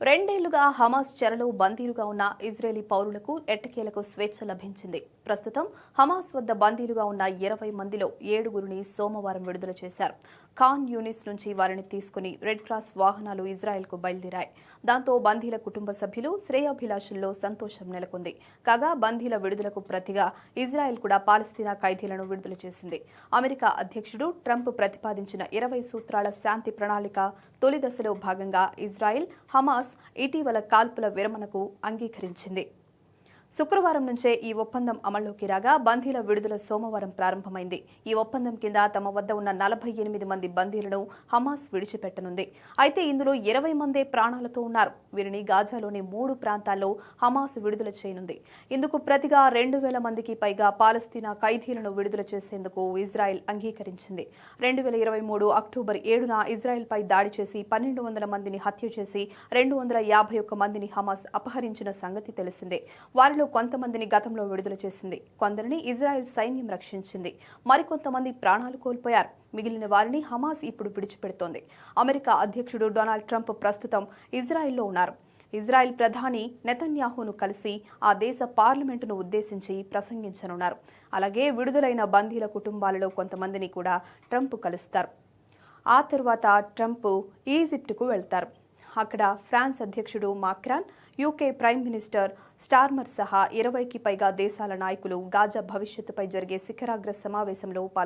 రెండేళ్లుగా హమాస్ చెరలో బందీలుగా ఉన్న ఇజ్రాయెలీ పౌరులకు ఎట్టకేలకు స్వేచ్ఛ లభించింది. ప్రస్తుతం హమాస్ వద్ద బందీలుగా ఉన్న 20 మందిలో 7గురిని సోమవారం విడుదల చేశారు. ఖాన్ యూనిస్ నుంచి వారిని తీసుకుని రెడ్ క్రాస్ వాహనాలు ఇజ్రాయెల్కు బయలుదేరాయి. దాంతో బందీల కుటుంబ సభ్యులు, శ్రేయోభిలాషుల్లో సంతోషం నెలకొంది. కాగా బందీల విడుదలకు ప్రతిగా ఇజ్రాయెల్ కూడా పాలస్తీనా ఖైదీలను విడుదల చేసింది. అమెరికా అధ్యక్షుడు ట్రంప్ ప్రతిపాదించిన 20 సూత్రాల శాంతి ప్రణాళిక తొలి దశలో భాగంగా ఇజ్రాయెల్, హమాస్ ఇటీవల కాల్పుల విరమణకు అంగీకరించింది. శుక్రవారం నుంచే ఈ ఒప్పందం అమల్లోకి రాగా బందీల విడుదల సోమవారం ప్రారంభమైంది. ఈ ఒప్పందం కింద తమ వద్ద ఉన్న 48 మంది బందీలను హమాస్ విడిచిపెట్టనుంది. అయితే ఇందులో 20 మందే ప్రాణాలతో ఉన్నారు. వీరిని గాజాలోని 3 ప్రాంతాల్లో హమాస్ విడుదల చేయనుంది. ఇందుకు ప్రతిగా 2000 మందికి పైగా పాలస్తీనా ఖైదీలను విడుదల చేసేందుకు ఇజ్రాయెల్ అంగీకరించింది. 2023 అక్టోబర్ 7న ఇజ్రాయెల్పై దాడి చేసి 1200 మందిని హత్య చేసి 251 మందిని హమాస్ అపహరించిన సంగతి తెలిసిందే. వారిలో కొంతమందిని గతంలో విడుదల చేసింది. కొందరిని ఇజ్రాయెల్ సైన్యం రక్షించింది. మరికొంతమంది ప్రాణాలు కోల్పోయారు. మిగిలిన వారిని హమాస్ ఇప్పుడు విడిచిపెడుతోంది. అమెరికా అధ్యక్షుడు డొనాల్డ్ ట్రంప్ ప్రస్తుతం ఇజ్రాయెల్లో ఉన్నారు. ఇజ్రాయెల్ ప్రధాని నెతన్యాహును కలిసి ఆ దేశ పార్లమెంటును ఉద్దేశించి ప్రసంగించనున్నారు. అలాగే విడుదలైన బందీల కుటుంబాలలో కొంతమందిని కూడా ట్రంప్ కలుస్తారు. ఆ తర్వాత ట్రంప్ ఈజిప్టుకు వెళ్తారు. అక్కడ ఫ్రాన్స్ అధ్యక్షుడు Macron, UK prime minister Starmer సహా 20కి పైగా దేశాల నాయకులు గాజా భవిష్యత్తుపై జరిగే శిఖరాగ్ర సమావేశంలో పాల్గొంటారు.